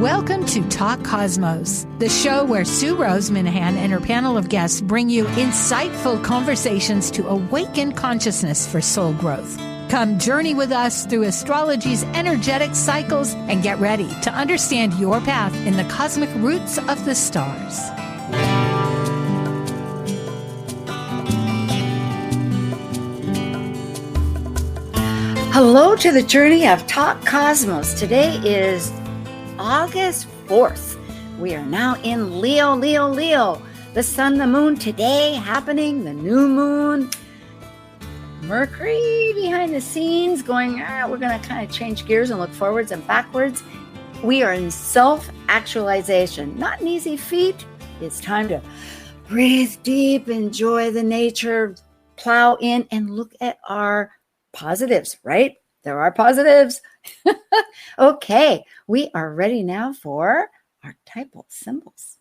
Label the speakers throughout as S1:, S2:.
S1: Welcome to Talk Cosmos, the show where Sue Minahan and her panel of guests bring you insightful conversations to awaken consciousness for soul growth. Come journey with us through astrology's energetic cycles and get ready to understand your path in the cosmic roots of the stars.
S2: Hello to the journey of Talk Cosmos. Today is August 4th. We are now in Leo. The sun, the moon today happening, the new moon. Mercury behind the scenes going, we're going to kind of change gears and look forwards and backwards. We are in self-actualization. Not an easy feat. It's time to breathe deep, enjoy the nature, plow in and look at our positives, right? There are positives. Okay, we are ready now for archetypal symbols.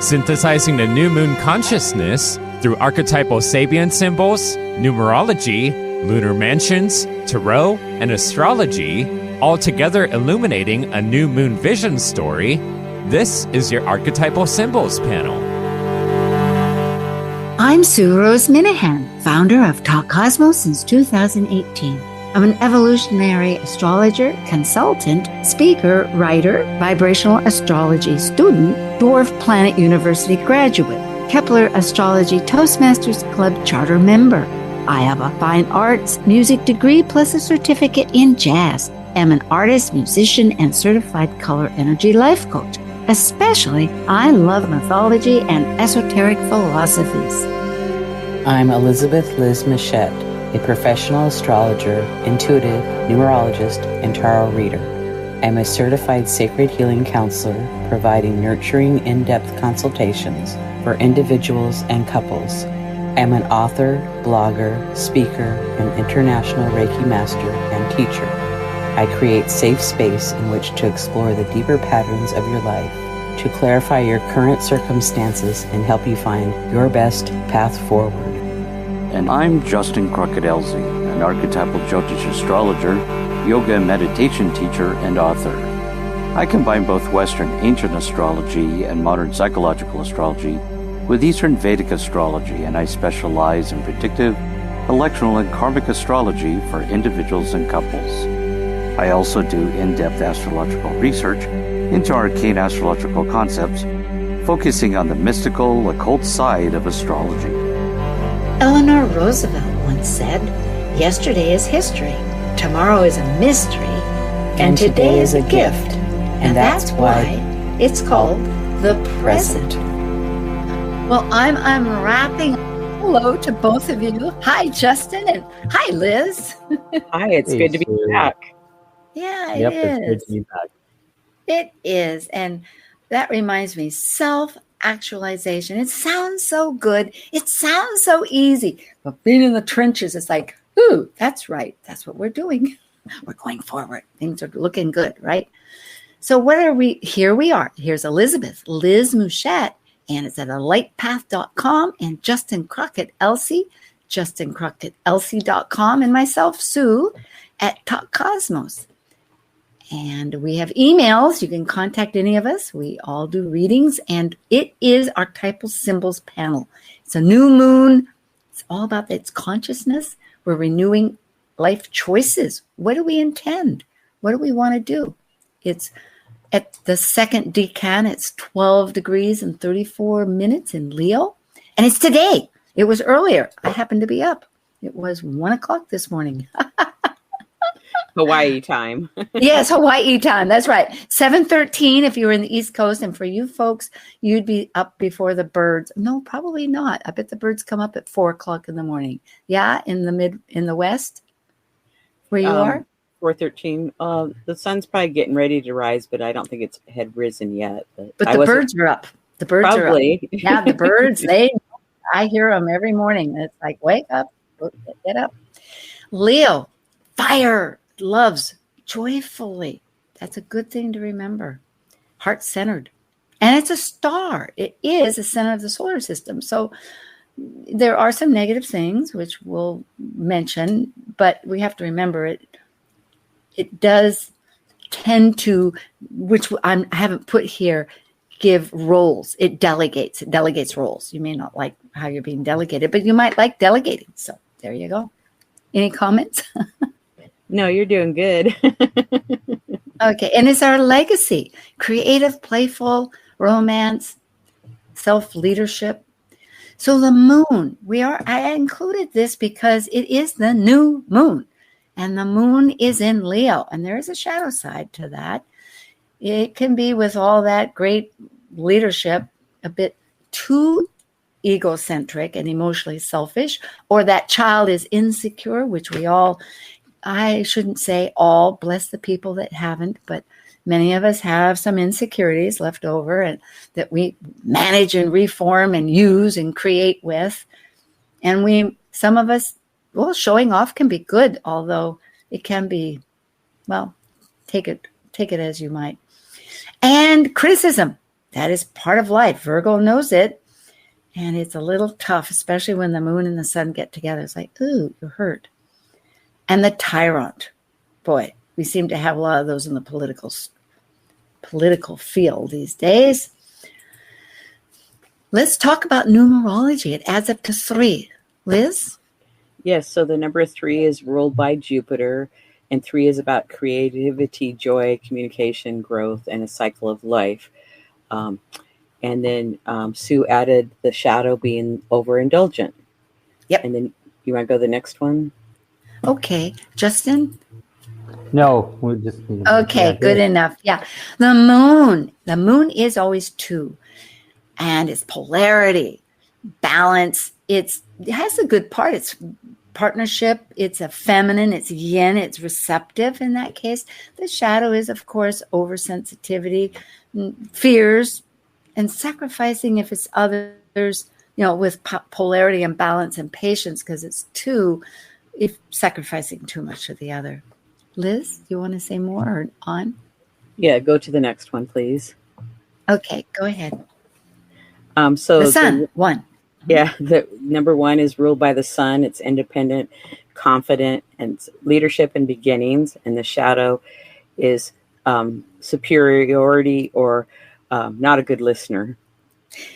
S3: Synthesizing the new moon consciousness through archetypal Sabian symbols, numerology, lunar mansions, tarot, and astrology, all together illuminating a new moon vision story. This is your Archetypal Symbols panel.
S2: I'm Sue Minahan, founder of Talk Cosmos since 2018. I'm an evolutionary astrologer, consultant, speaker, writer, vibrational astrology student, Dwarf Planet University graduate, Kepler Astrology Toastmasters Club charter member. I have a fine arts music degree plus a certificate in jazz. I'm an artist, musician, and certified color energy life coach. Especially, I love mythology and esoteric philosophies.
S4: I'm Elizabeth Liz Muschett, a professional astrologer, intuitive, numerologist, and tarot reader. I'm a certified sacred healing counselor, providing nurturing, in-depth consultations for individuals and couples. I'm an author, blogger, speaker, and international Reiki master and teacher. I create safe space in which to explore the deeper patterns of your life, to clarify your current circumstances and help you find your best path forward.
S5: And I'm Justin Crockett-Elsie, an archetypal Jyotish astrologer, yoga and meditation teacher, and author. I combine both Western ancient astrology and modern psychological astrology with Eastern Vedic astrology, and I specialize in predictive, electional, and karmic astrology for individuals and couples. I also do in-depth astrological research into arcane astrological concepts, focusing on the mystical, occult side of astrology.
S2: Eleanor Roosevelt once said, "Yesterday is history, tomorrow is a mystery, and today is a gift." And that's why it's called the present. Well, I'm unwrapping. Hello to both of you. Hi, Justin, and hi, Liz.
S6: Hi, it's good to be back.
S2: Yeah,
S3: Yep,
S2: it is.
S3: it's good to be back.
S2: It is. And that reminds me, self-actualization. It sounds so good. It sounds so easy. But being in the trenches, it's like, ooh, that's right. That's what we're doing. We're going forward. Things are looking good, right? So what are we? Here we are. Here's Elizabeth, Liz Muschett, and it's at alightpath.com, and Justin Crockett-Elsie, JustinCrockettElsie.com, and myself, Sue, at Talk Cosmos. And we have emails. You can contact any of us. We all do readings, and it is Archetypal Symbols panel. It's a new moon. It's all about its consciousness. We're renewing life choices. What do we intend? What do we want to do? It's at the second decan. It's 12 degrees and 34 minutes in Leo. And it's today. It was earlier. I happened to be up. It was 1 o'clock this morning.
S6: Hawaii time.
S2: Yes, Hawaii time. That's right. 7:13 if you were in the East Coast. And for you folks, you'd be up before the birds. No, probably not. I bet the birds come up at 4 o'clock in the morning. Yeah, in the West, where you are?
S6: 4:13. The sun's probably getting ready to rise, but I don't think it's had risen yet.
S2: But the birds are up. The birds
S6: probably.
S2: are up. Yeah, the birds, I hear them every morning. It's like, wake up, get up. Leo, fire. Loves joyfully. That's a good thing to remember. Heart-centered. And it's a star. It is the center of the solar system. So there are some negative things, which we'll mention, but we have to remember it does tend to, which I haven't put here, give roles. It delegates roles. You may not like how you're being delegated, but you might like delegating. So there you go. Any comments?
S6: No, you're doing good.
S2: Okay. And it's our legacy: creative, playful, romance, self-leadership. So the moon, I included this because it is the new moon, and the moon is in Leo, and there is a shadow side to that. It can be, with all that great leadership, a bit too egocentric and emotionally selfish, or that child is insecure, which we all, I shouldn't say all, bless the people that haven't, but many of us have some insecurities left over and that we manage and reform and use and create with. And some of us, well, showing off can be good, although it can be, well, take it as you might. And criticism, that is part of life. Virgo knows it. And it's a little tough, especially when the moon and the sun get together. It's like, ooh, you're hurt. And the tyrant. Boy, we seem to have a lot of those in the political field these days. Let's talk about numerology. It adds up to 3. Liz?
S6: Yes, so the number 3 is ruled by Jupiter, and 3 is about creativity, joy, communication, growth, and a cycle of life. And then Sue added the shadow being overindulgent.
S2: Yep.
S6: And then you want to go to the next one?
S2: Okay. Justin?
S7: No, we just
S2: Okay, good enough. Yeah. The moon is always 2, and it's polarity, balance. It has a good part. It's partnership. It's a feminine. It's yin. It's receptive in that case. The shadow is, of course, oversensitivity, fears, and sacrificing if it's others, with polarity and balance and patience, because it's 2, if sacrificing too much of the other. Liz, do you want to say more or on?
S6: Yeah, go to the next one, please.
S2: Okay, go ahead.
S6: So
S2: the sun, 1.
S6: Yeah, the number 1 is ruled by the sun. It's independent, confident, and leadership and beginnings. And the shadow is superiority or not a good listener.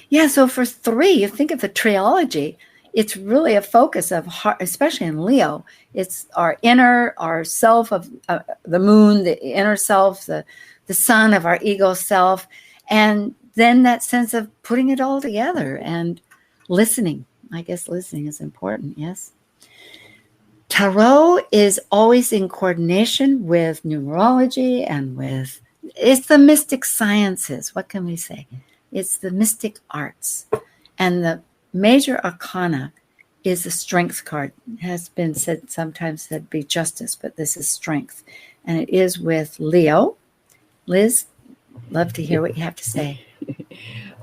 S2: Yeah, so for 3, you think of the trilogy, it's really a focus of heart, especially in Leo. It's our self of the moon, the inner self, the sun of our ego self, and then that sense of putting it all together and listening. I guess listening is important, yes. Tarot is always in coordination with numerology and it's the mystic sciences. What can we say? It's the mystic arts. And the major arcana is the strength card. It has been sometimes said be justice, but this is strength. And it is with Leo. Liz, love to hear what you have to say.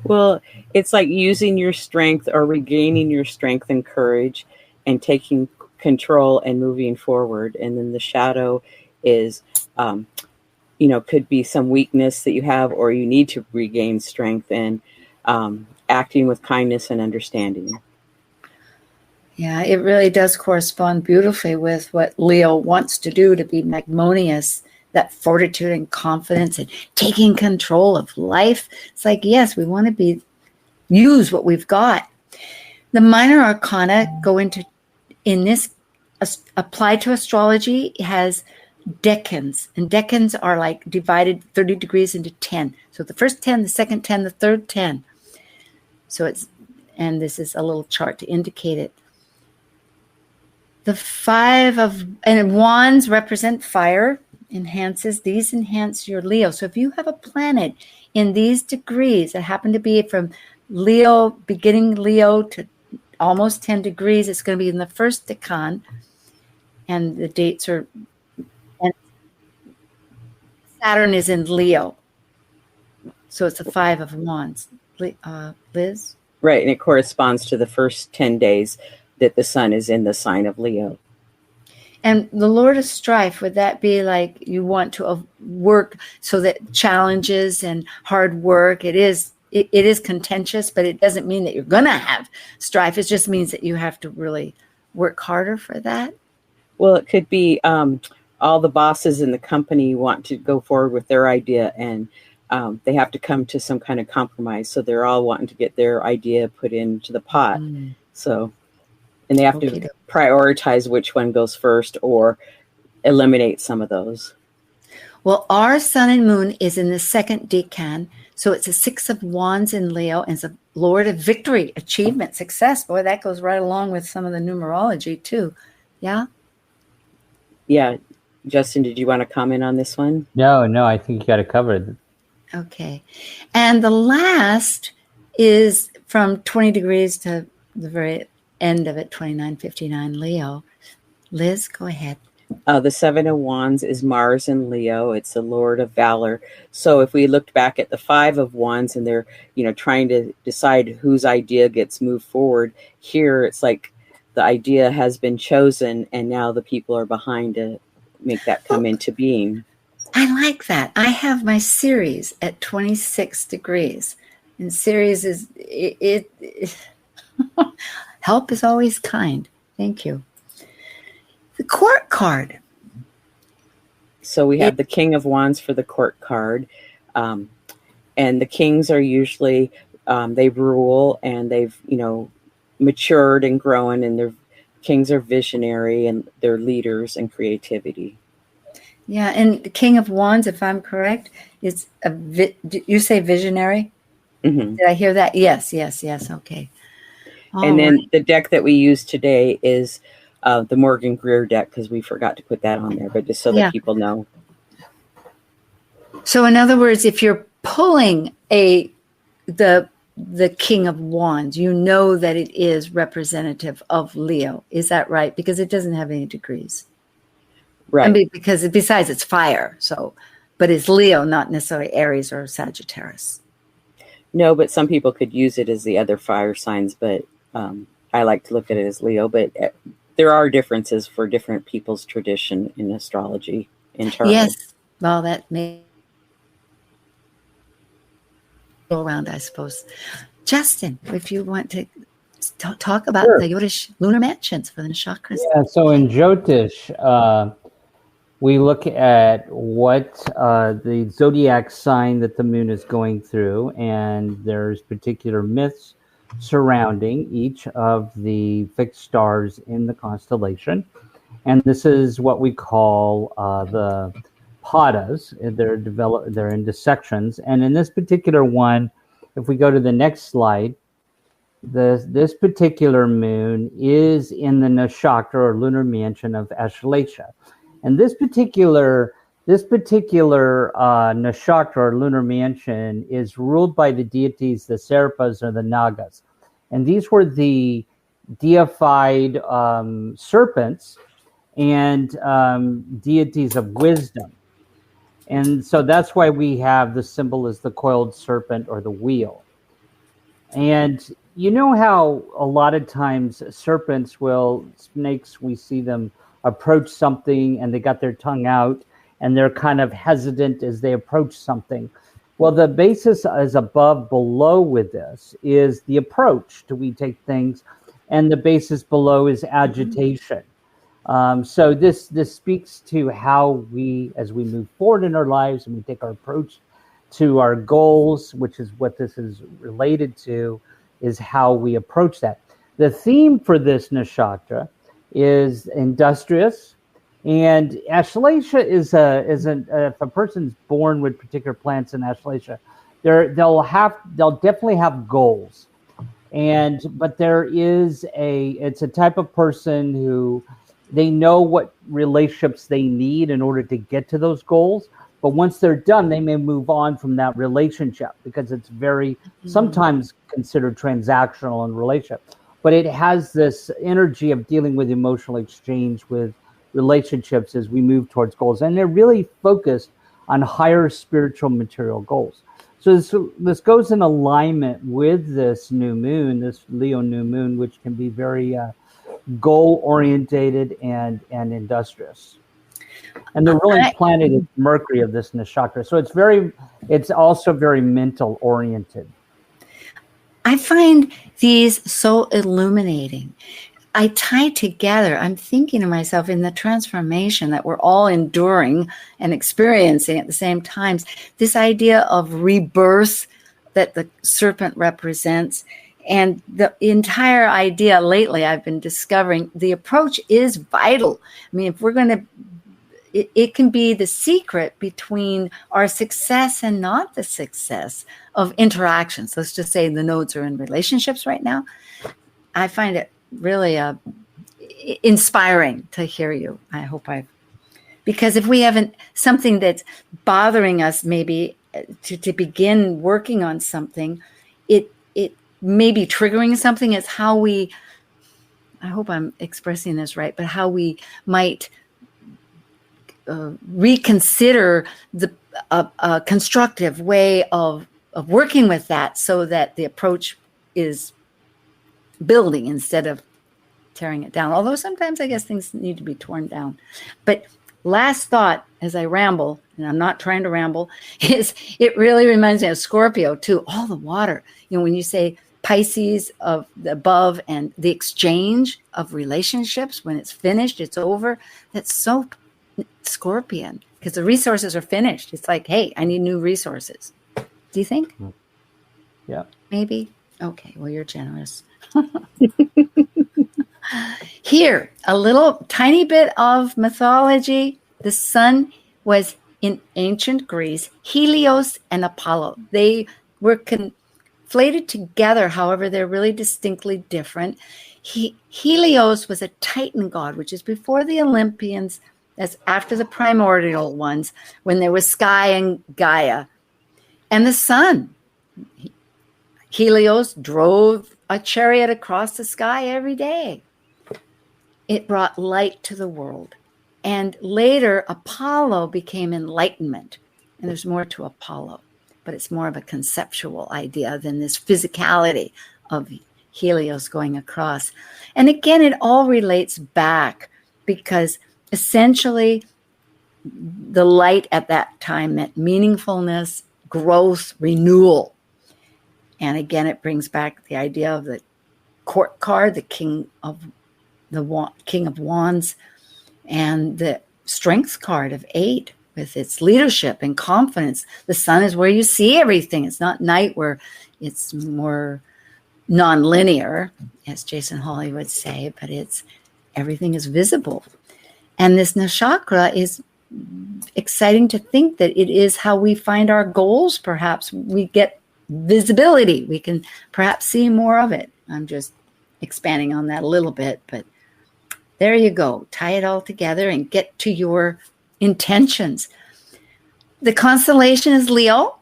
S6: Well, it's like using your strength or regaining your strength and courage and taking control and moving forward. And then the shadow is, could be some weakness that you have, or you need to regain strength and acting with kindness and understanding.
S2: Yeah, it really does correspond beautifully with what Leo wants to do, to be magnanimous, that fortitude and confidence and taking control of life. It's like, yes, we want to use what we've got. The minor arcana applied to astrology, it has decans, and decans are like divided 30 degrees into 10. So the first 10, the second 10, the third 10. So and this is a little chart to indicate it. The 5 of wands represent fire, these enhance your Leo. So if you have a planet in these degrees that happen to be from Leo, beginning Leo to almost 10 degrees, it's going to be in the first decan, and the dates are, and Saturn is in Leo. So it's a 5 of wands. Liz?
S6: Right, and it corresponds to the first 10 days that the sun is in the sign of Leo.
S2: And the Lord of Strife, would that be like you want to work so that challenges and hard work, it is contentious, but it doesn't mean that you're going to have strife. It just means that you have to really work harder for that.
S6: Well, it could be all the bosses in the company want to go forward with their idea, and they have to come to some kind of compromise. So they're all wanting to get their idea put into the pot. So, and they have to prioritize which one goes first or eliminate some of those.
S2: Well, our sun and moon is in the second decan. So it's a 6 of Wands in Leo, and it's a Lord of victory, achievement, success. Boy, that goes right along with some of the numerology too. Yeah?
S6: Yeah. Justin, did you want to comment on this one?
S7: No, I think you got it covered.
S2: Okay. And the last is from 20 degrees to the very end of it, 29:59 Leo. Liz, go ahead.
S6: The 7 of Wands is Mars in Leo. It's the Lord of Valor. So if we looked back at the 5 of Wands and they're, trying to decide whose idea gets moved forward, here it's like the idea has been chosen and now the people are behind to make that come into being.
S2: I like that. I have my Ceres at 26 degrees. And Ceres is, help is always kind. Thank you. The court card.
S6: So we have the King of Wands for the court card. And the kings are usually, they rule and they've, matured and grown, and their kings are visionary and they're leaders and creativity.
S2: Yeah, and the King of Wands, if I'm correct, is you say visionary?
S6: Mm-hmm.
S2: Did I hear that? Yes. Okay.
S6: And then the deck that we use today is the Morgan Greer deck, because we forgot to put that on there, but just so that people know.
S2: So in other words, if you're pulling the King of Wands, you know that it is representative of Leo. Is that right? Because it doesn't have any degrees.
S6: Right.
S2: I mean, because besides it's fire, but it's Leo, not necessarily Aries or Sagittarius.
S6: No, but some people could use it as the other fire signs, but I like to look at it as Leo. But there are differences for different people's tradition in astrology. In tarot.
S2: Yes. Well, that may go around, I suppose. Justin, if you want to talk about the Jyotish lunar mansions for the chakras.
S7: Yeah, so in Jyotish, we look at what the zodiac sign that the moon is going through, and there's particular myths surrounding each of the fixed stars in the constellation. And this is what we call the padas. They're into sections. And in this particular one, if we go to the next slide, this particular moon is in the nakshatra or lunar mansion of Ashleisha. And this particular nakshatra or lunar mansion is ruled by the deities, the Serpas or the Nagas. And these were the deified serpents and deities of wisdom. And so that's why we have the symbol as the coiled serpent or the wheel. And you know how a lot of times snakes, we see them approach something and they got their tongue out and they're kind of hesitant as they approach something. Well, the basis is below with this is the approach. Do we take things? And the basis below is agitation. So this speaks to how we, as we move forward in our lives and we take our approach to our goals, which is what this is related to, is how we approach that. The theme for this nakshatra is industrious, and Ashleisha is if a person's born with particular plants in Ashleisha, they'll definitely have goals, but it's a type of person who they know what relationships they need in order to get to those goals. But once they're done, they may move on from that relationship because it's very sometimes considered transactional in relationship. But it has this energy of dealing with emotional exchange with relationships as we move towards goals. And they're really focused on higher spiritual material goals. So this goes in alignment with this new moon, this Leo new moon, which can be very goal-orientated and industrious. And the ruling planet is Mercury of this nakshatra. So it's also very mental oriented.
S2: I find these so illuminating. I tie together, I'm thinking to myself in the transformation that we're all enduring and experiencing at the same time, this idea of rebirth that the serpent represents. And the entire idea lately, I've been discovering the approach is vital. I mean, if we're going to, it can be the secret between our success and not the success of interactions. Let's just say the nodes are in relationships right now. I find it really inspiring to hear you. I hope because if we haven't something that's bothering us, maybe to begin working on something, it may be triggering something. It's how we, I hope I'm expressing this right, but how we might reconsider a constructive way of working with that, so that the approach is building instead of tearing it down. Although sometimes I guess things need to be torn down. But last thought as I ramble, and I'm not trying to ramble, is it really reminds me of Scorpio too. All the water. You know, when you say Pisces of the above and the exchange of relationships, when it's finished, it's over. That's so Scorpion, because the resources are finished. It's like, hey, I need new resources. Do you think?
S7: Yeah.
S2: Maybe? Okay, well, you're generous. Here, a little tiny bit of mythology. The sun was in ancient Greece, Helios and Apollo. They were conflated together. However, they're really distinctly different. Helios was a Titan god, which is before the Olympians. That's after the primordial ones, when there was Sky and Gaia. And the sun, Helios drove a chariot across the sky every day. It brought light to the world. And later, Apollo became enlightenment. And there's more to Apollo, but it's more of a conceptual idea than this physicality of Helios going across. And again, it all relates back, because essentially the light at that time meant meaningfulness, growth, renewal. And again, it brings back the idea of the court card, the king of wands, and the strength card of 8 with its leadership and confidence. The sun is where you see everything. It's not night, where it's more non-linear, as Jason Hawley would say, but everything is visible. And this nakshatra is exciting to think that it is how we find our goals. Perhaps we get visibility. We can perhaps see more of it. I'm just expanding on that a little bit, but there you go. Tie it all together and get to your intentions. The constellation is Leo,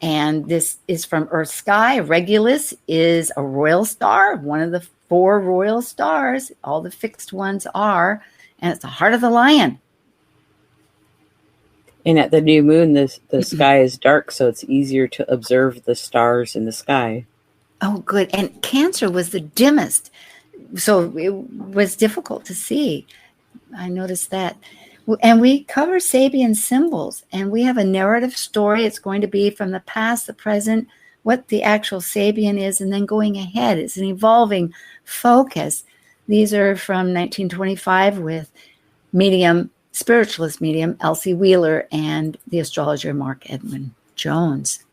S2: and this is from Earth Sky. Regulus is a royal star, one of the 4 royal stars. All the fixed ones are. And it's the heart of the lion.
S6: And at the new moon, the sky is dark, so it's easier to observe the stars in the sky.
S2: Oh, good. And Cancer was the dimmest, so it was difficult to see. I noticed that. And we cover Sabian symbols, and we have a narrative story. It's going to be from the past, the present, what the actual Sabian is, and then going ahead. It's an evolving focus. These are from 1925 with spiritualist medium Elsie Wheeler and the astrologer Mark Edmund Jones.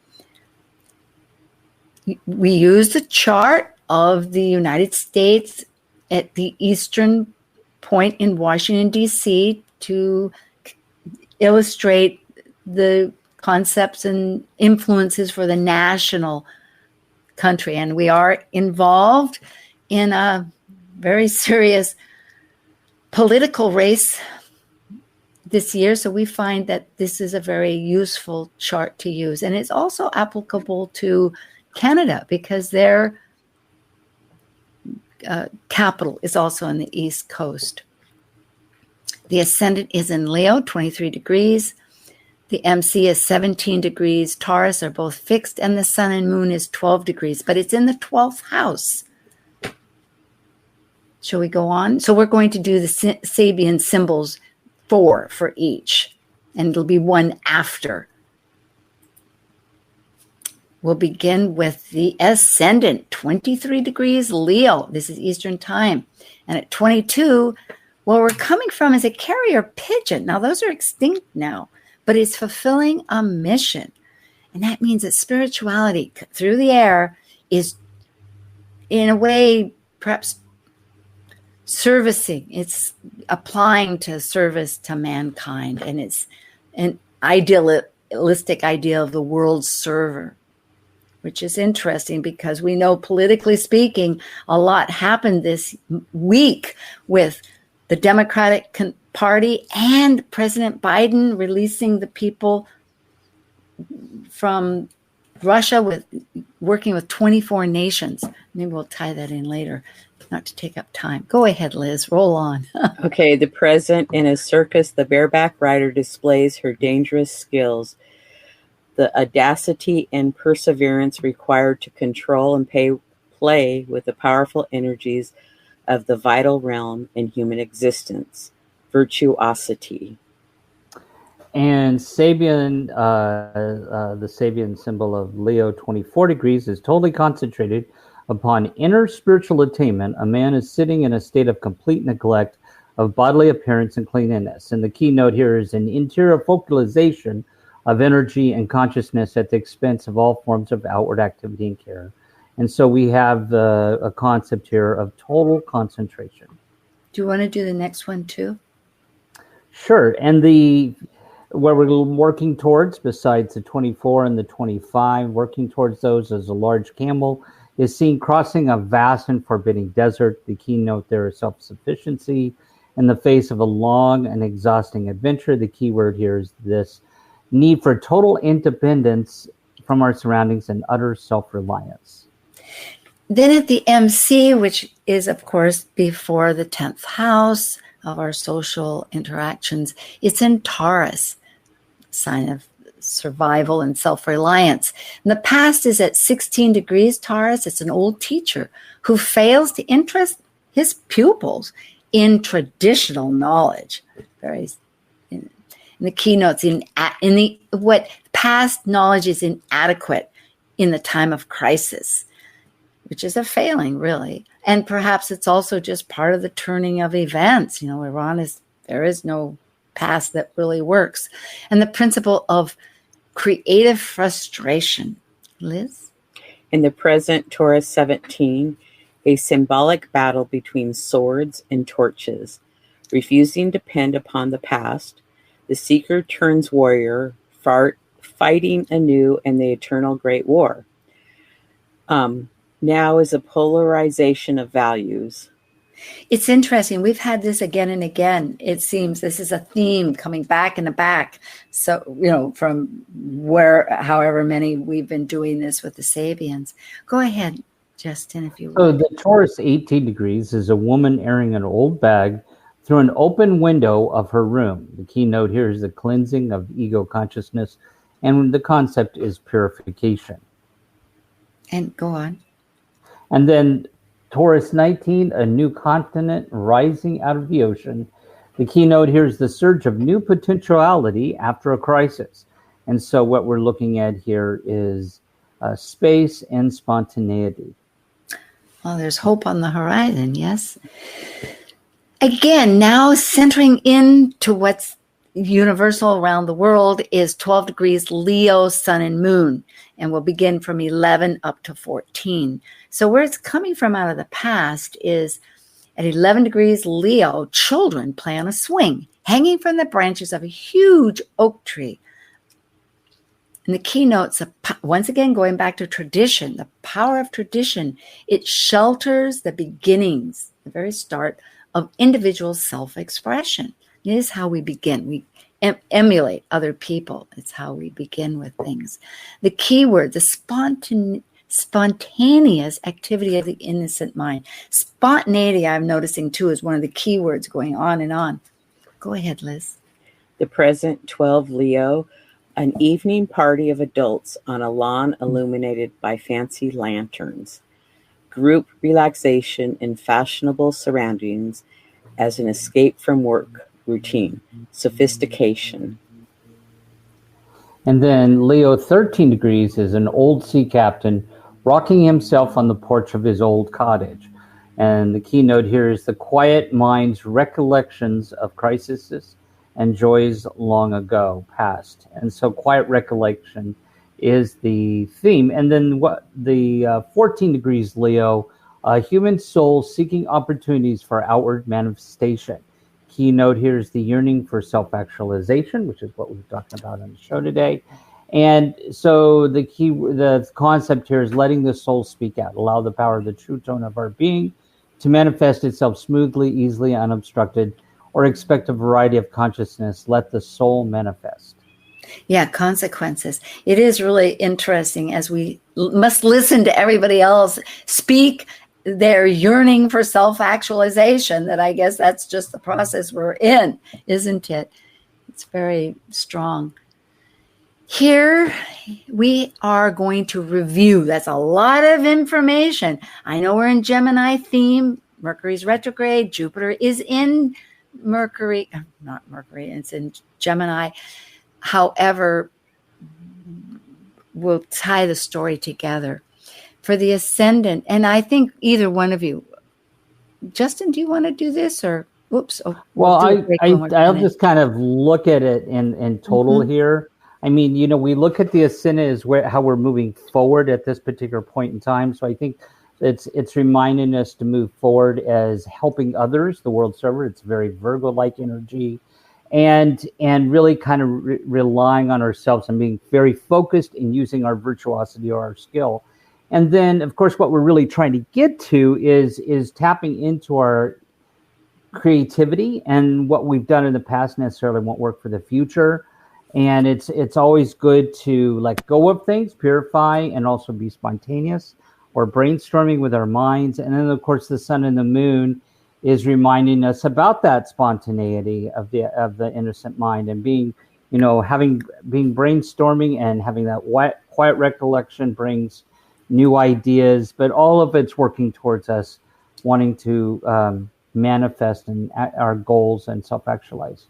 S2: We use the chart of the United States at the eastern point in Washington, D.C. to illustrate the concepts and influences for the national country. And we are involved in a very serious political race this year. So we find that this is a very useful chart to use. And it's also applicable to Canada, because their capital is also on the East Coast. The ascendant is in Leo, 23 degrees. The MC is 17 degrees. Taurus are both fixed, and the sun and moon is 12 degrees, but it's in the 12th house. Shall we go on? So we're going to do the Sabian symbols 4 for each, and it'll be one after. we'll begin with the ascendant, 23 degrees Leo. This is Eastern time. And at 22, where we're coming from is a carrier pigeon. Now, those are extinct now, but it's fulfilling a mission. And that means that spirituality through the air is, in a way, perhaps servicing. It's applying to service to mankind. And it's an idealistic idea of the world server, which is interesting because we know, politically speaking, a lot happened this week with the Democratic Party and President Biden releasing the people from Russia, working with 24 nations. Maybe we'll tie that in later, not to take up time. Go ahead, Liz. Roll on.
S6: Okay, the present. In a circus, the bareback rider displays her dangerous skills, the audacity and perseverance required to control and play with the powerful energies of the vital realm in human existence, virtuosity.
S7: And Sabian, the Sabian symbol of Leo 24 degrees is totally concentrated upon inner spiritual attainment. A man is sitting in a state of complete neglect of bodily appearance and cleanliness. And the keynote here is an interior focalization of energy and consciousness at the expense of all forms of outward activity and care. And so we have a concept here of total concentration.
S2: Do you want to do the next one too?
S7: Sure. And where we're working towards, besides the 24 and the 25, working towards those as a large camel, is seen crossing a vast and forbidding desert. The keynote there is self-sufficiency in the face of a long and exhausting adventure. The key word here is this need for total independence from our surroundings and utter self-reliance.
S2: Then at the MC, which is, of course, before the 10th house of our social interactions, it's in Taurus, sign of survival and self-reliance. And the past is at 16 degrees Taurus. It's an old teacher who fails to interest his pupils in traditional knowledge. In the keynotes, what past knowledge is inadequate in the time of crisis, which is a failing, really. And perhaps it's also just part of the turning of events. There is no past that really works. And the principle of creative frustration. Liz?
S6: In the present, Taurus 17, a symbolic battle between swords and torches. Refusing to depend upon the past, the seeker turns warrior, fighting anew in the eternal great war. Now is a polarization of values.
S2: It's interesting. We've had this again and again. It seems this is a theme coming back and back. So, from however many we've been doing this with the Sabians. Go ahead, Justin, if you would.
S7: So the Taurus 18 degrees is a woman airing an old bag through an open window of her room. The keynote here is the cleansing of ego consciousness, and the concept is purification.
S2: And go on.
S7: And then Taurus 19, a new continent rising out of the ocean. The keynote here is the surge of new potentiality after a crisis. And so what we're looking at here is space and spontaneity.
S2: Well, there's hope on the horizon, yes? Again, now centering into what's universal around the world is 12 degrees Leo, sun and moon. And we'll begin from 11 up to 14. So where it's coming from out of the past is at 11 degrees Leo, children play on a swing, hanging from the branches of a huge oak tree. And the keynotes, once again, going back to tradition, the power of tradition, it shelters the beginnings, the very start of individual self-expression. It is how we begin. We emulate other people. It's how we begin with things. The key word, the spontaneous activity of the innocent mind. Spontaneity, I'm noticing too, is one of the key words going on and on. Go ahead, Liz.
S6: The present, 12 Leo, an evening party of adults on a lawn illuminated by fancy lanterns. Group relaxation in fashionable surroundings as an escape from work routine. Sophistication.
S7: And then Leo 13 degrees is an old sea captain rocking himself on the porch of his old cottage. And the keynote here is the quiet mind's recollections of crises and joys long ago past. And so quiet recollection is the theme. And then what the 14 degrees Leo, human soul seeking opportunities for outward manifestation. Keynote here is the yearning for self-actualization, which is what we've talked about on the show today. And so the concept here is letting the soul speak out, allow the power of the true tone of our being to manifest itself smoothly, easily, unobstructed, or expect a variety of consciousness. Let the soul manifest.
S2: Yeah, consequences. It is really interesting as we must listen to everybody else speak their yearning for self-actualization, that I guess that's just the process we're in, isn't it? It's very strong. Here we are going to review. That's a lot of information. I know we're in Gemini theme. Mercury's retrograde. Jupiter is in it's in Gemini. However, we'll tie the story together. For the ascendant, and I think either one of you, Justin, do you want to do this or whoops? Oh,
S7: well, I'll just kind of look at it in total here. I mean, you know, we look at the ascendant as how we're moving forward at this particular point in time. So I think it's reminding us to move forward as helping others, the world server. It's very Virgo-like energy, and really kind of relying on ourselves and being very focused in using our virtuosity or our skill. And then, of course, what we're really trying to get to is tapping into our creativity, and what we've done in the past necessarily won't work for the future. And it's always good to let go of things, purify, and also be spontaneous or brainstorming with our minds. And then, of course, the sun and the moon is reminding us about that spontaneity of the innocent mind, and being brainstorming and having that quiet recollection brings new ideas, but all of it's working towards us wanting to manifest our goals and self-actualize.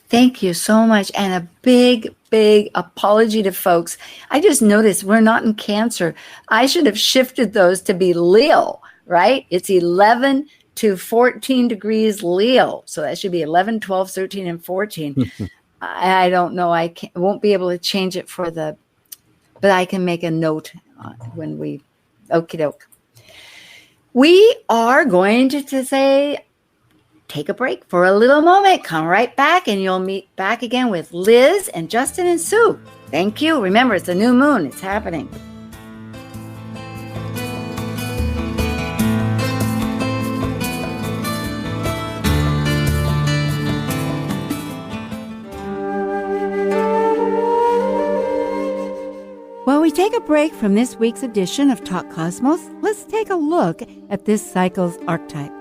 S2: Thank you so much. And a big, big apology to folks. I just noticed we're not in Cancer. I should have shifted those to be Leo, right? It's 11 to 14 degrees Leo. So that should be 11, 12, 13, and 14. I don't know. Won't be able to change it but I can make a note when we, okie doke. We are going to say, take a break for a little moment. Come right back and you'll meet back again with Liz and Justin and Sue. Thank you. Remember, it's a new moon. It's happening. While we take a break from this week's edition of Talk Cosmos, let's take a look at this cycle's archetype.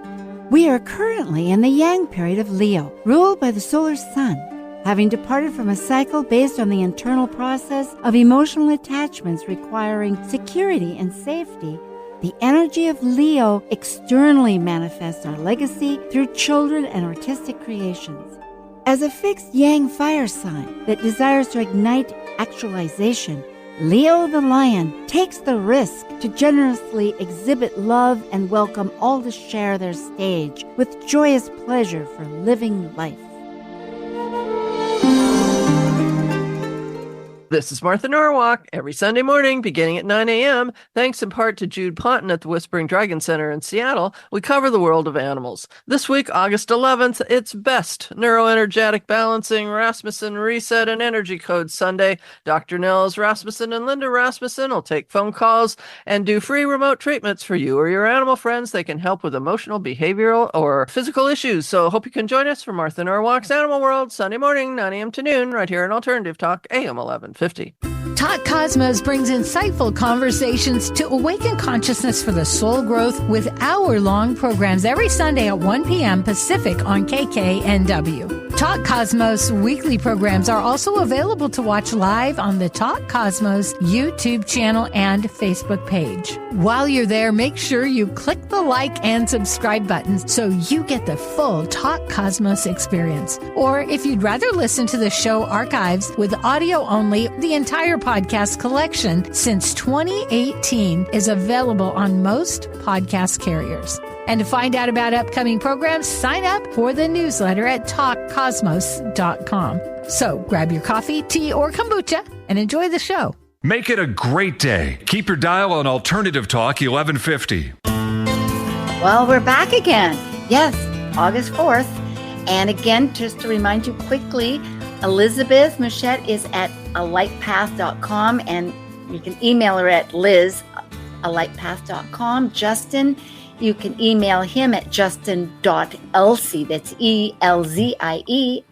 S2: We are currently in the Yang period of Leo, ruled by the solar sun. Having departed from a cycle based on the internal process of emotional attachments requiring security and safety, the energy of Leo externally manifests our legacy through children and artistic creations. As a fixed Yang fire sign that desires to ignite actualization, Leo the lion takes the risk to generously exhibit love and welcome all to share their stage with joyous pleasure for living life.
S8: This is Martha Norwalk, every Sunday morning beginning at 9 a.m. Thanks in part to Jude Ponton at the Whispering Dragon Center in Seattle, we cover the world of animals. This week, August 11th, it's Best Neuroenergetic Balancing, Rasmussen Reset, and Energy Code Sunday. Dr. Nels Rasmussen and Linda Rasmussen will take phone calls and do free remote treatments for you or your animal friends. They can help with emotional, behavioral, or physical issues. So hope you can join us for Martha Norwalk's Animal World, Sunday morning, 9 a.m. to noon, right here on Alternative Talk, AM 1150.
S1: Talk Cosmos brings insightful conversations to awaken consciousness for the soul growth with hour-long programs every Sunday at 1 p.m. Pacific on KKNW. Talk Cosmos weekly programs are also available to watch live on the Talk Cosmos YouTube channel and Facebook page. While you're there, make sure you click the like and subscribe buttons so you get the full Talk Cosmos experience. Or if you'd rather listen to the show archives with audio only, the entire podcast collection since 2018 is available on most podcast carriers. And to find out about upcoming programs, sign up for the newsletter at talkcosmos.com. So grab your coffee, tea, or kombucha and enjoy the show.
S9: Make it a great day. Keep your dial on Alternative Talk 1150.
S2: Well, we're back again. Yes, August 4th. And again, just to remind you quickly, Elizabeth Muschett is at alightpath.com, and you can email her at liz@alightpath.com. Justin, you can email him at justin.elzie, that's ELZIE,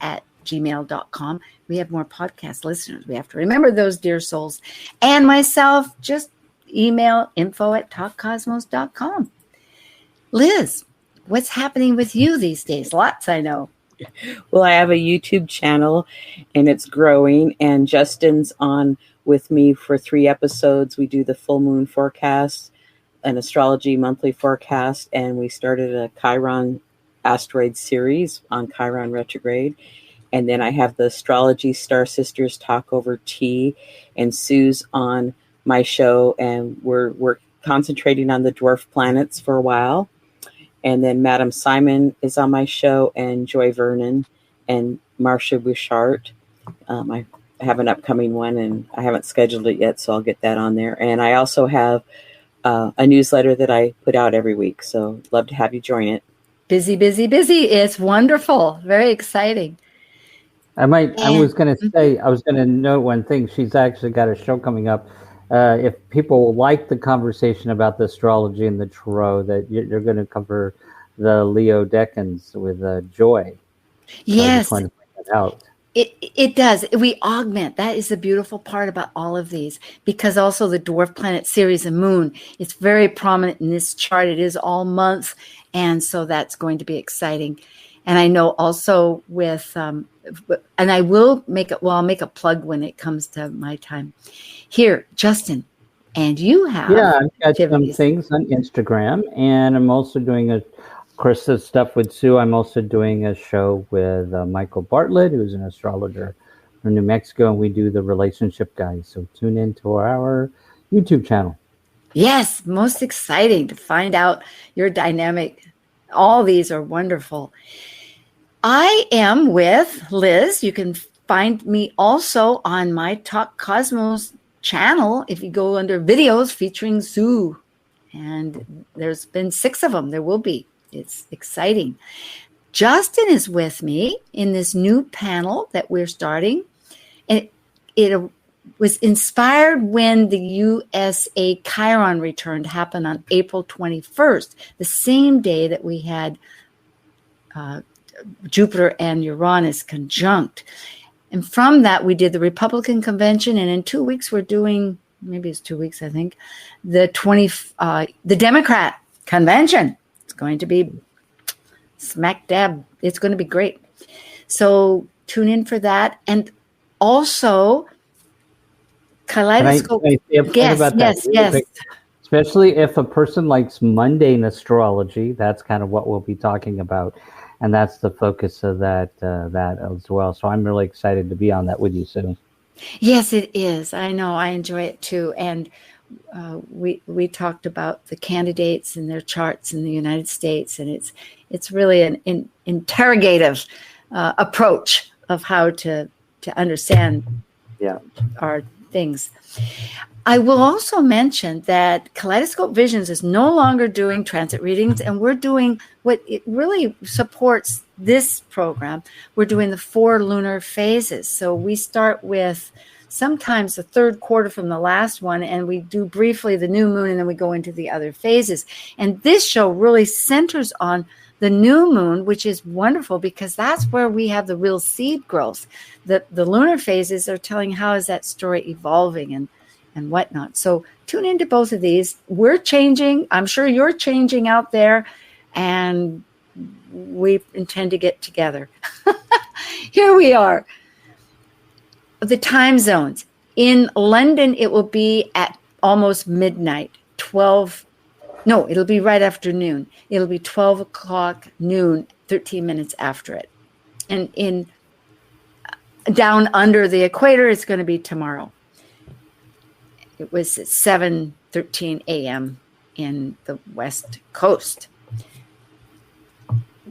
S2: @gmail.com. We have more podcast listeners. We have to remember those, dear souls. And myself, just email info@talkcosmos.com. Liz, what's happening with you these days? Lots, I know.
S6: Well, I have a YouTube channel and it's growing, and Justin's on with me for 3 episodes. We do the full moon forecast, an astrology monthly forecast, and we started a Chiron asteroid series on Chiron retrograde. And then I have the astrology Star Sisters talk over tea, and Sue's on my show, and we're concentrating on the dwarf planets for a while. And then Madame Simon is on my show, and Joy Vernon and Marcia Bouchard. I have an upcoming one, and I haven't scheduled it yet, so I'll get that on there. And I also have a newsletter that I put out every week, so love to have you join it.
S2: Busy, busy, busy. It's wonderful. Very exciting.
S7: I was going to note one thing. She's actually got a show coming up. If people like the conversation about the astrology and the tarot, that you're going to cover the Leo decans with Joy.
S2: Yes.
S7: So I just wanted to point that out.
S2: It does. We augment. That is the beautiful part about all of these, because also the dwarf planet Ceres and moon, it's very prominent in this chart. It is all month. And so that's going to be exciting. And I know also with, and I'll make a plug when it comes to my time. Here, Justin, and you have.
S7: Yeah, I've got some things on Instagram, and I'm also doing of course, the stuff with Sue. I'm also doing a show with Michael Bartlett, who's an astrologer from New Mexico, and we do the relationship guide. So tune into our YouTube channel.
S2: Yes, most exciting to find out your dynamic. All these are wonderful. I am with Liz. You can find me also on my Talk Cosmos channel if you go under videos featuring Sue. And there's been 6 of them. There will be. It's exciting. Justin is with me in this new panel that we're starting. And it was inspired when the USA Chiron return happened on April 21st, the same day that we had Jupiter and Uranus conjunct. And from that, we did the Republican convention. And in 2 weeks, we're doing, maybe it's 2 weeks, I think, the Democrat convention. It's going to be smack dab. It's going to be great. So tune in for that. And also, Kaleidoscope. Yes.
S7: Especially if a person likes mundane astrology, that's kind of what we'll be talking about. And that's the focus of that as well. So I'm really excited to be on that with you, Sue.
S2: Yes, it is. I know. I enjoy it too. And we talked about the candidates and their charts in the United States, and it's really an interrogative approach of how to understand our things. I will also mention that Kaleidoscope Visions is no longer doing transit readings, and we're doing what it really supports this program. We're doing the 4 lunar phases. So we start with sometimes the 3rd quarter from the last one, and we do briefly the new moon, and then we go into the other phases. And this show really centers on the new moon, which is wonderful because that's where we have the real seed growth. The lunar phases are telling how is that story evolving and whatnot. So tune into both of these. We're changing. I'm sure you're changing out there, and we intend to get together. Here we are. The time zones. In London, it will be at almost midnight, it'll be right after noon. It'll be 12 o'clock noon, 13 minutes after it. And in down under the equator, it's going to be tomorrow. It was at 7:13 a.m. in the West Coast.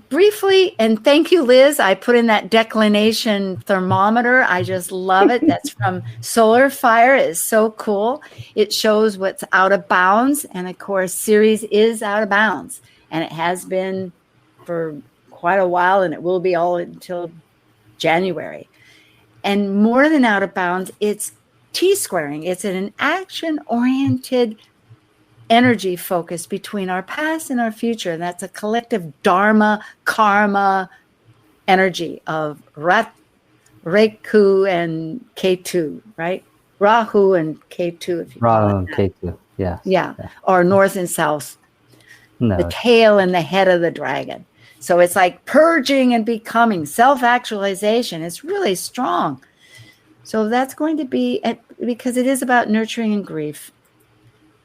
S2: Briefly, and thank you, Liz. I put in that declination thermometer. I just love it. That's from Solar Fire. It's so cool. It shows what's out of bounds. And of course, Ceres is out of bounds. And it has been for quite a while, and it will be all until January. And more than out of bounds, it's T-squaring. It's an action-oriented energy focus between our past and our future. And that's a collective dharma, karma energy of Rahu and Ketu, right? Rahu and Ketu, if you
S7: Rahu and Ketu,
S2: yeah. Or north and south.
S7: No.
S2: The tail and the head of the dragon. So it's like purging and becoming, self-actualization. It's really strong. So that's going to be, because it is about nurturing and grief,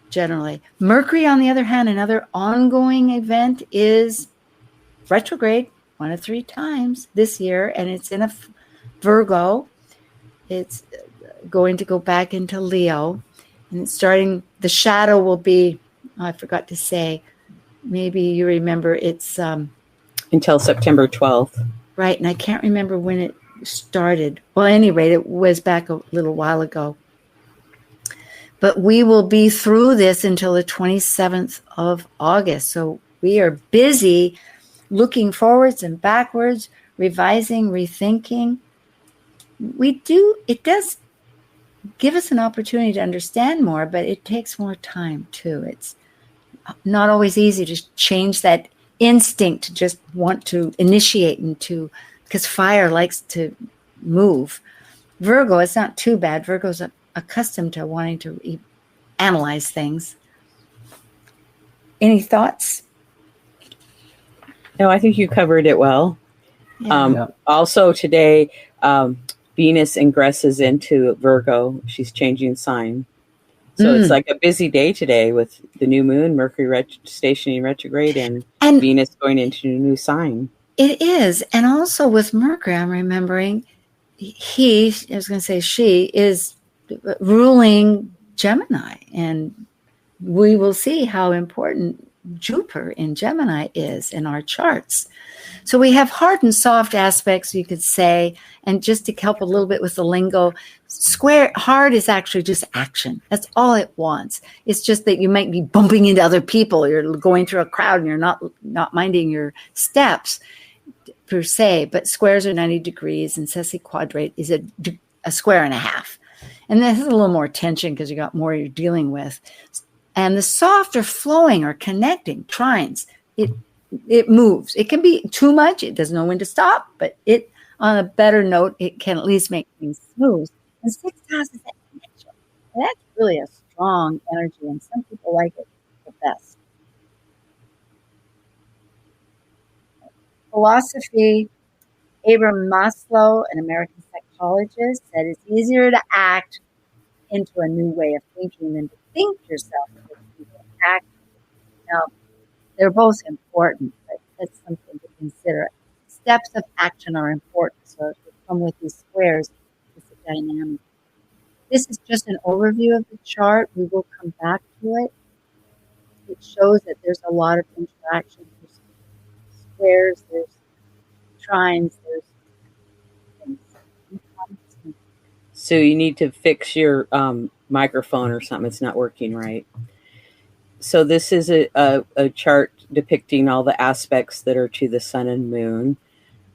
S2: generally. Mercury, on the other hand, another ongoing event, is retrograde 1 to 3 times this year, and it's in a Virgo. It's going to go back into Leo, and it's starting, the shadow will be, I forgot to say, maybe you remember, it's
S6: until September 12th.
S2: Right, and I can't remember when it started. Well, at any rate, it was back a little while ago. But we will be through this until the 27th of August. So we are busy looking forwards and backwards, revising, rethinking. It does give us an opportunity to understand more, but it takes more time too. It's not always easy to change that instinct to just want to initiate because fire likes to move. Virgo, it's not too bad. Virgo's accustomed to wanting to analyze things. Any thoughts?
S6: No, I think you covered it well.
S2: Yeah.
S6: Also today, Venus ingresses into Virgo. She's changing sign. So it's like a busy day today with the new moon, Mercury stationing retrograde, and Venus going into a new sign.
S2: It is. And also with Mercury, I'm remembering she is ruling Gemini. And we will see how important Jupiter in Gemini is in our charts. So we have hard and soft aspects, you could say. And just to help a little bit with the lingo, hard is actually just action. That's all it wants. It's just that you might be bumping into other people. You're going through a crowd and you're not minding your steps per se. But squares are 90 degrees and sesquiquadrate is a square and a half. And this is a little more tension because you got more you're dealing with. And the soft or flowing or connecting trines, it moves. It can be too much. It doesn't know when to stop, but on a better note, it can at least make things smooth. And 6 houses, that connection. That's really a strong energy, and some people like it the best. Philosophy, Abraham Maslow, an American psychologist, said it's easier to act into a new way of thinking than to think yourself into act. Now, they're both important, but that's something to consider. Steps of action are important, so if you come with these squares, it's a dynamic. This is just an overview of the chart. We will come back to it. It shows that there's a lot of interaction. There's squares, there's trines, there's things.
S6: So you need to fix your microphone or something. It's not working right. So this is a chart depicting all the aspects that are to the sun and moon.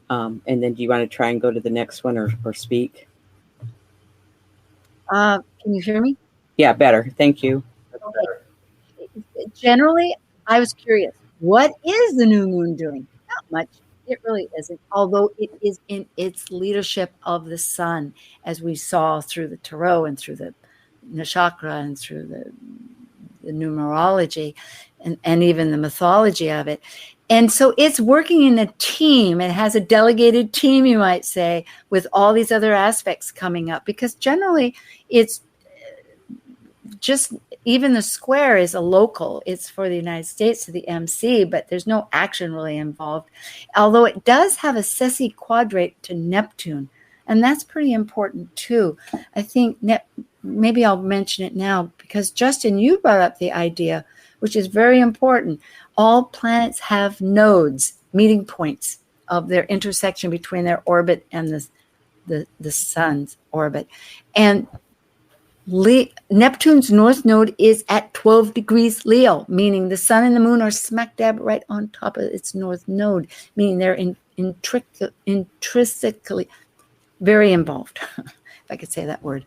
S6: And then do you want to try and go to the next one or speak?
S2: Can you hear me?
S6: Yeah, better. Thank you.
S2: Okay. Generally, I was curious. What is the new moon doing? Not much. It really isn't. Although it is in its leadership of the sun, as we saw through the tarot and through the nakshatra and through the the numerology and even the mythology of it. And so it's working in a team. It has a delegated team, you might say, with all these other aspects coming up, because generally it's just, even the square is a local. It's for the United States to the MC, but there's no action really involved. Although it does have a sesquiquadrate to Neptune, and that's pretty important too. I think maybe I'll mention it now because Justin, you brought up the idea, which is very important. All planets have nodes, meeting points of their intersection between their orbit and the sun's orbit. And Neptune's north node is at 12 degrees Leo, meaning the sun and the moon are smack dab right on top of its north node, meaning they're intrinsically very involved, if I could say that word.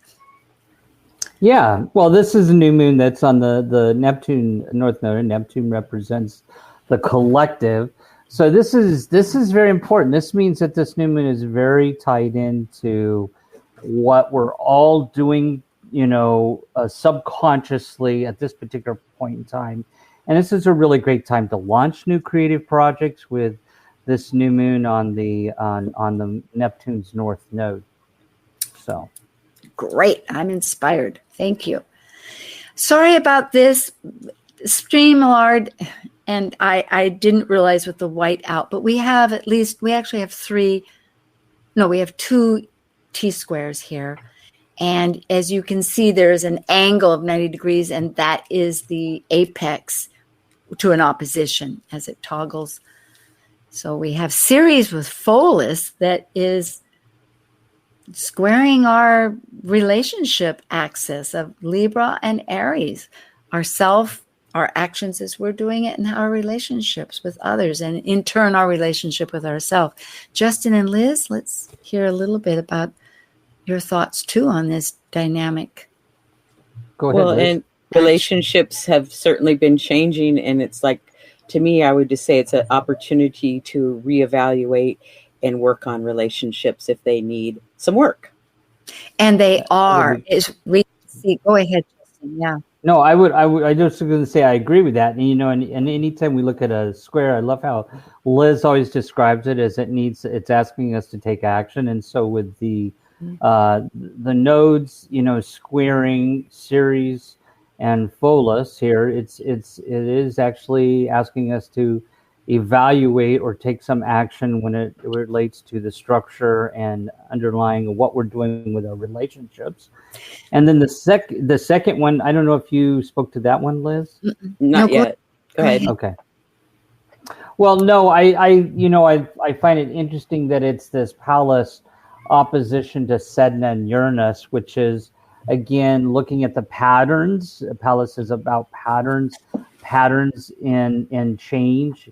S7: Yeah, well, this is a new moon that's on the Neptune north node, and Neptune represents the collective. So this is very important. This means that this new moon is very tied into what we're all doing, subconsciously at this particular point in time. And this is a really great time to launch new creative projects with this new moon on the Neptune's north node. So
S2: great. I'm inspired. Thank you. Sorry about this StreamYard, and I didn't realize with the white out, but we actually have we have 2 T-squares here. And as you can see, there's an angle of 90 degrees, and that is the apex to an opposition as it toggles. So we have Ceres with Pholus that is squaring our relationship axis of Libra and Aries, ourself, our actions as we're doing it, and our relationships with others, and in turn, our relationship with ourselves. Justin and Liz, let's hear a little bit about your thoughts too on this dynamic.
S7: Go ahead.
S6: Well, and relationships have certainly been changing, and it's like, to me, I would just say it's an opportunity to reevaluate and work on relationships if they need some work.
S2: And they are. We see. Go ahead, Justin. Yeah.
S7: No, I just going to say I agree with that. And and anytime we look at a square, I love how Liz always describes it as it's asking us to take action. And so with the nodes, squaring Ceres and Pholus here, it is actually asking us to evaluate or take some action when it relates to the structure and underlying what we're doing with our relationships. And then the second one, I don't know if you spoke to that one, Liz.
S6: Not yet. Go ahead.
S7: Okay. Well, no, I find it interesting that it's this Pallas opposition to Sedna and Uranus, which is, again, looking at the patterns. Pallas is about patterns in change,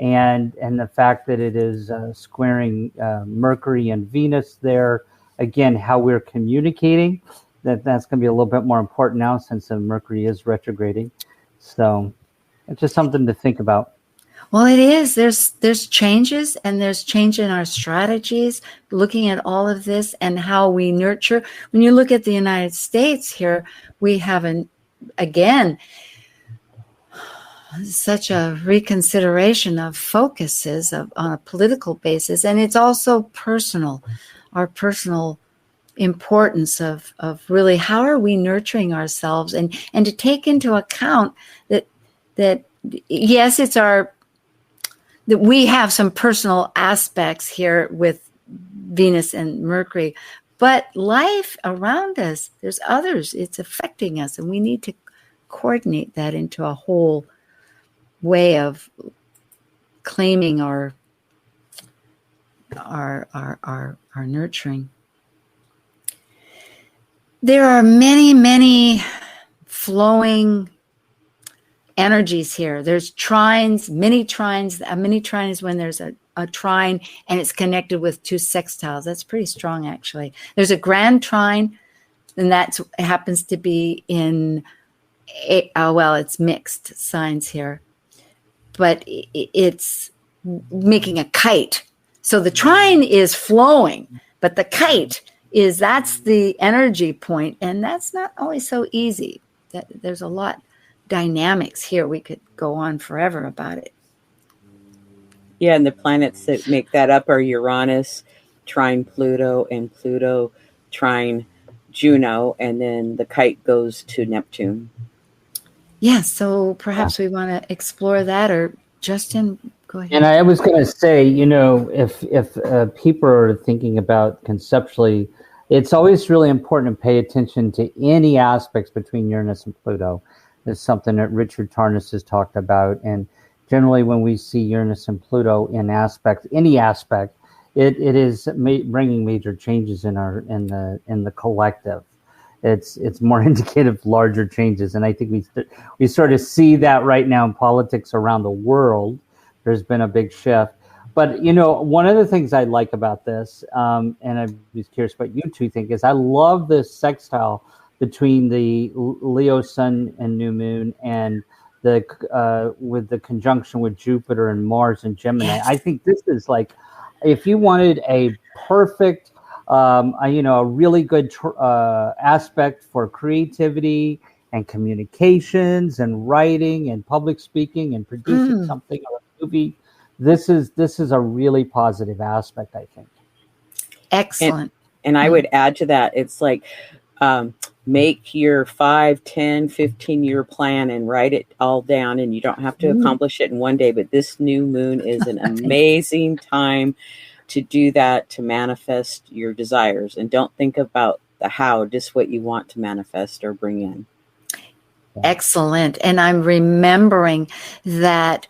S7: and the fact that it is squaring Mercury and Venus there. Again, how we're communicating, that's going to be a little bit more important now since Mercury is retrograding. So it's just something to think about.
S2: Well, it is. There's changes, and there's change in our strategies, looking at all of this and how we nurture. When you look at the United States here, we have such a reconsideration of focuses on a political basis, and it's also personal, our personal importance of really how are we nurturing ourselves, and to take into account that yes, that we have some personal aspects here with Venus and Mercury, but life around us, there's others, it's affecting us, and we need to coordinate that into a whole way of claiming our nurturing. There are many, many flowing energies here. There's trines, many trines. A mini trine is when there's a trine and it's connected with 2 sextiles. That's pretty strong, actually. There's a grand trine, and that happens to be in, it's mixed signs here. But it's making a kite. So the trine is flowing, but the kite that's the energy point, and that's not always so easy. There's a lot dynamics here. We could go on forever about it.
S6: Yeah, and the planets that make that up are Uranus trine Pluto and Pluto trine Juno, and then the kite goes to Neptune.
S2: Yeah, so perhaps we want to explore that, or Justin, go ahead.
S7: And I was going to say, if people are thinking about conceptually, it's always really important to pay attention to any aspects between Uranus and Pluto. It's something that Richard Tarnas has talked about. And generally, when we see Uranus and Pluto in any aspect, it is bringing major changes in the collective. It's more indicative of larger changes, and I think we sort of see that right now in politics around the world. There's been a big shift. But, one of the things I like about this, and I was curious what you two think, is I love this sextile between the Leo Sun and New Moon and with the conjunction with Jupiter and Mars and Gemini. Yes. I think this is like, if you wanted a perfect, a really good aspect for creativity and communications and writing and public speaking and producing something or a movie, this is a really positive aspect, I think.
S2: Excellent.
S6: And I would add to that, it's like, make your 5, 10, 15-year plan and write it all down, and you don't have to accomplish it in one day, but this new moon is an amazing time to do that, to manifest your desires. And don't think about the how, just what you want to manifest or bring in.
S2: Excellent. And I'm remembering that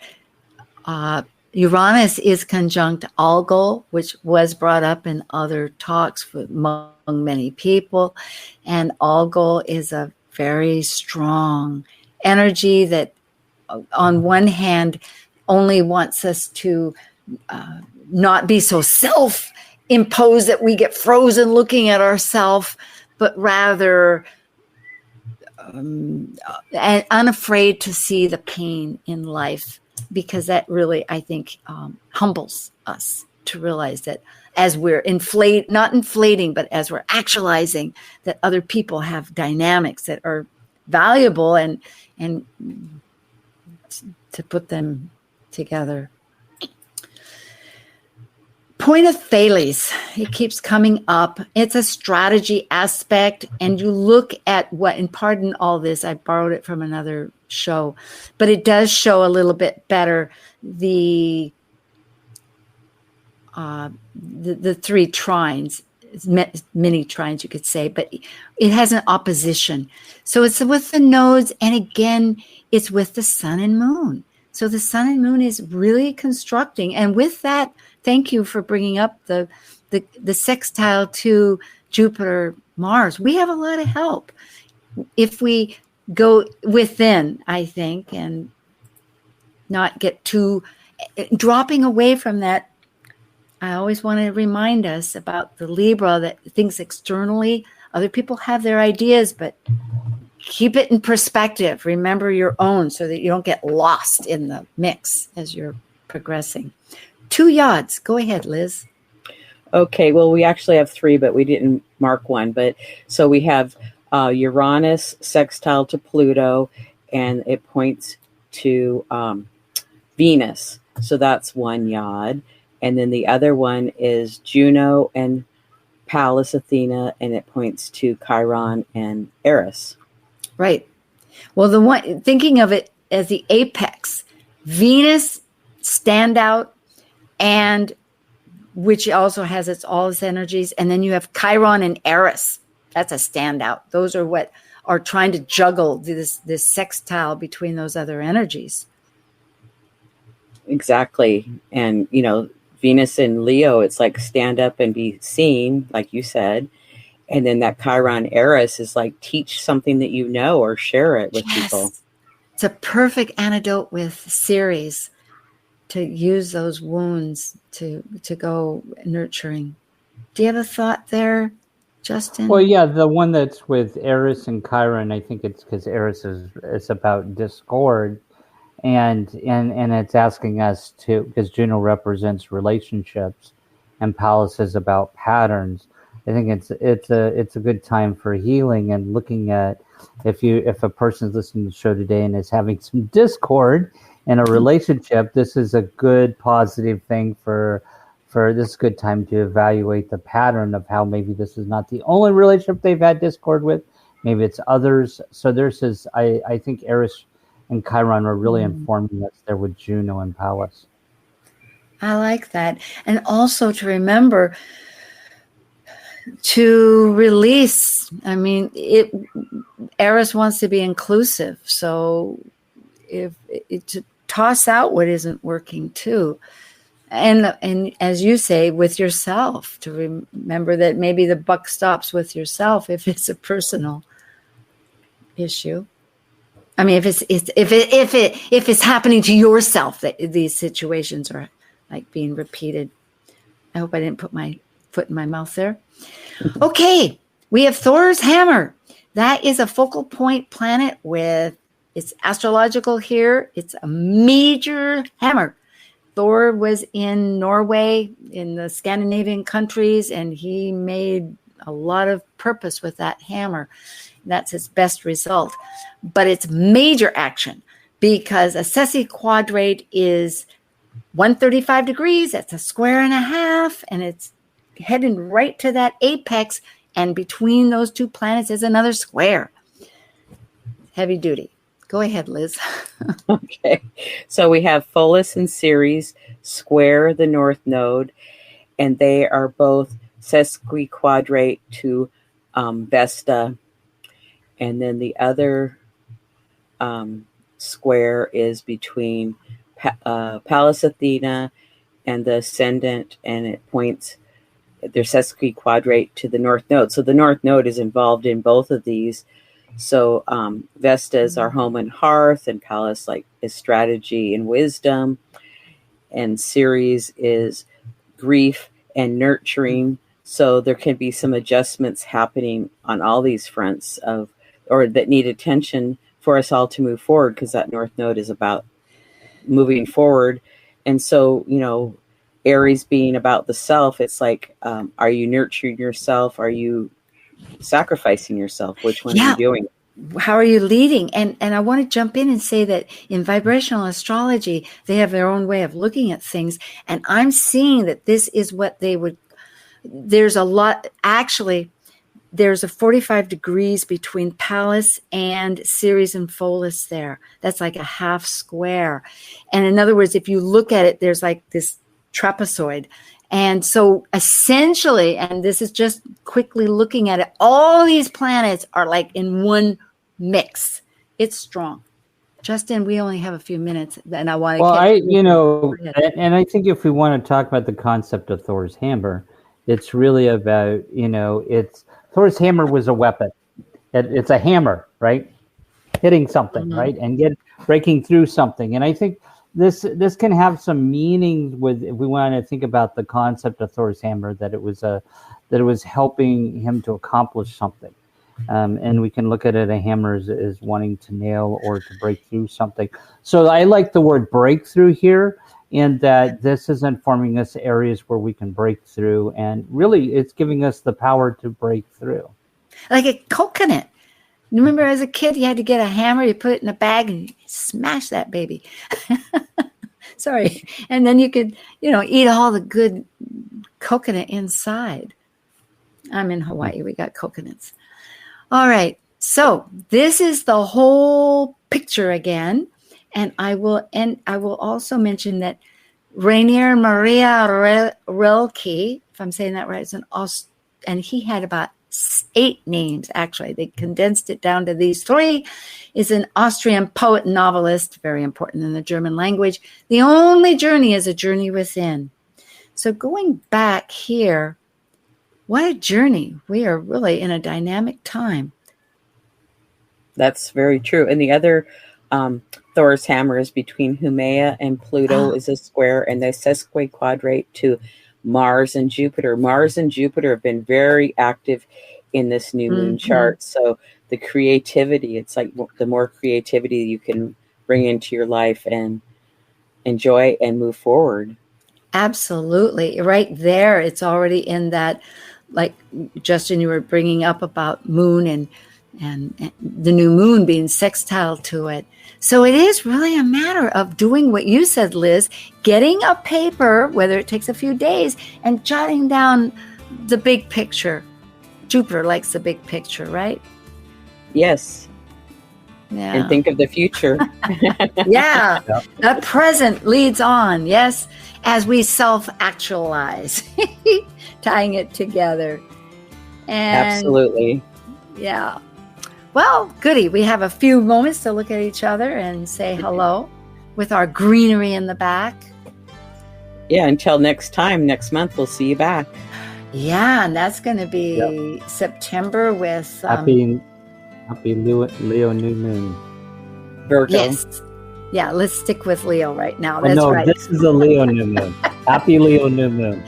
S2: Uranus is conjunct Algol, which was brought up in other talks among many people. And Algol is a very strong energy that, on one hand, only wants us to not be so self-imposed that we get frozen looking at ourselves, but rather unafraid to see the pain in life, because that really, I think, humbles us to realize that as we're not inflating, but as we're actualizing, that other people have dynamics that are valuable, and to put them together. Point of Thales, it keeps coming up. It's a strategy aspect, and you look at what, and pardon all this, I borrowed it from another show, but it does show a little bit better the 3 trines, mini trines, you could say, but it has an opposition. So it's with the nodes, and again, it's with the sun and moon. So the sun and moon is really constructing, and with that, thank you for bringing up the sextile to Jupiter, Mars. We have a lot of help if we go within, I think, and not get too dropping away from that. I always want to remind us about the Libra that thinks externally. Other people have their ideas, but keep it in perspective. Remember your own so that you don't get lost in the mix as you're progressing. 2 yods. Go ahead, Liz.
S6: Okay, well, we actually have 3, but we didn't mark one. But so we have Uranus sextile to Pluto, and it points to Venus. So that's 1 yod. And then the other one is Juno and Pallas Athena, and it points to Chiron and Eris.
S2: Right. Well, the one, thinking of it as the apex, Venus stand out, and which also has all its energies. And then you have Chiron and Eris. That's a standout. Those are what are trying to juggle this sextile between those other energies.
S6: Exactly. And, Venus and Leo, it's like stand up and be seen, like you said. And then that Chiron Eris is like teach something that you know or share it with people.
S2: It's a perfect antidote with Ceres, to use those wounds to go nurturing. Do you have a thought there, Justin?
S7: Well, yeah, the one that's with Eris and Chiron, I think it's because Eris is about discord, and it's asking us to, because Juno represents relationships, and Pallas is about patterns. I think it's a good time for healing and looking at if a person's listening to the show today and is having some discord in a relationship, this is a good positive thing for this good time to evaluate the pattern of how maybe this is not the only relationship they've had discord with. Maybe it's others. So there's this, I think Eris and Chiron are really informing us there with Juno and Pallas.
S2: I like that. And also to remember to release. I mean, Eris wants to be inclusive. So to toss out what isn't working too. And as you say, with yourself, to remember that maybe the buck stops with yourself if it's a personal issue. I mean, if it's happening to yourself, that these situations are like being repeated. I hope I didn't put my foot in my mouth there. Okay, we have Thor's hammer. That is a focal point planet with it's astrological here. It's a major hammer. Thor was in Norway, in the Scandinavian countries, and he made a lot of purpose with that hammer. That's his best result. But it's major action because a sesquiquadrate is 135 degrees. That's a square and a half, and it's heading right to that apex. And between those two planets is another square. Heavy duty. Go ahead, Liz.
S6: Okay. So we have Pholus and Ceres square the north node, and they are both sesquiquadrate to Vesta. And then the other square is between Pallas Athena and the ascendant, and it points their sesquiquadrate to the north node. So the north node is involved in both of these. So Vesta is our home and hearth, and Pallas is strategy and wisdom, and Ceres is grief and nurturing. So there can be some adjustments happening on all these fronts that need attention for us all to move forward, because that north node is about moving forward. And so, Aries being about the self, it's like, are you nurturing yourself? Are you sacrificing yourself? Which one are you doing?
S2: How are you leading? And I want to jump in and say that in vibrational astrology, they have their own way of looking at things. And I'm seeing that this is what there's a lot, actually, there's a 45 degrees between Pallas and Ceres and Pholus there. That's like a half square. And in other words, if you look at it, there's like this trapezoid. And so essentially, and this is just quickly looking at it, all these planets are like in one mix. It's strong. Justin, we only have a few minutes, and I want to.
S7: Well, and I think if we want to talk about the concept of Thor's hammer, it's really about, Thor's hammer was a weapon. It's a hammer, right? Hitting something, right? And breaking through something. And I think this can have some meaning if we want to think about the concept of Thor's hammer, that it was helping him to accomplish something. And we can look at it, a hammer as wanting to nail or to break through something. So I like the word breakthrough here, in that this is informing us areas where we can break through. And really, it's giving us the power to break through.
S2: Like a coconut. Remember as a kid, you had to get a hammer, you put it in a bag and you smash that baby. Sorry. And then you could, eat all the good coconut inside. I'm in Hawaii. We got coconuts. All right. So this is the whole picture again. And I will also mention that Rainier Maria Rilke, if I'm saying that right, and he had about 8 names, actually. They condensed it down to these 3. Is an Austrian poet and novelist, very important in the German language. The only journey is a journey within. So going back here, what a journey. We are really in a dynamic time.
S6: That's very true. And the other Thor's hammer is between Haumea and Pluto is a square, and the sesquiquadrate to Mars and Jupiter. Mars and Jupiter have been very active in this new moon chart. So the creativity, it's like the more creativity you can bring into your life and enjoy and move forward.
S2: Absolutely. Right there, it's already in that like Justin, you were bringing up about moon and the new moon being sextile to it. So it is really a matter of doing what you said, Liz, getting a paper, whether it takes a few days, and jotting down the big picture. Jupiter likes the big picture, right?
S6: Yes.
S2: Yeah.
S6: And think of the future.
S2: Yeah. The present leads on, yes, as we self-actualize, tying it together. And
S6: absolutely.
S2: Yeah. Well, goody. We have a few moments to look at each other and say hello with our greenery in the back.
S6: Yeah, until next time, next month, we'll see you back.
S2: Yeah, and that's going to be September with...
S7: Happy Leo new moon.
S6: Virgo.
S2: Yes. Yeah, let's stick with Leo right now. That's right.
S7: This is a Leo new moon. Happy Leo new moon.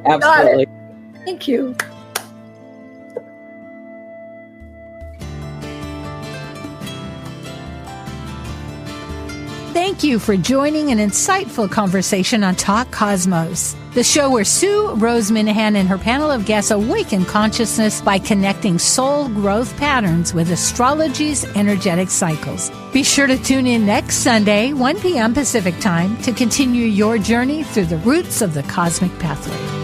S6: Absolutely.
S2: Thank you.
S1: Thank you for joining an insightful conversation on Talk Cosmos, the show where Sue Minahan and her panel of guests awaken consciousness by connecting soul growth patterns with astrology's energetic cycles. Be sure to tune in next Sunday, 1 p.m. Pacific Time, to continue your journey through the roots of the cosmic pathway.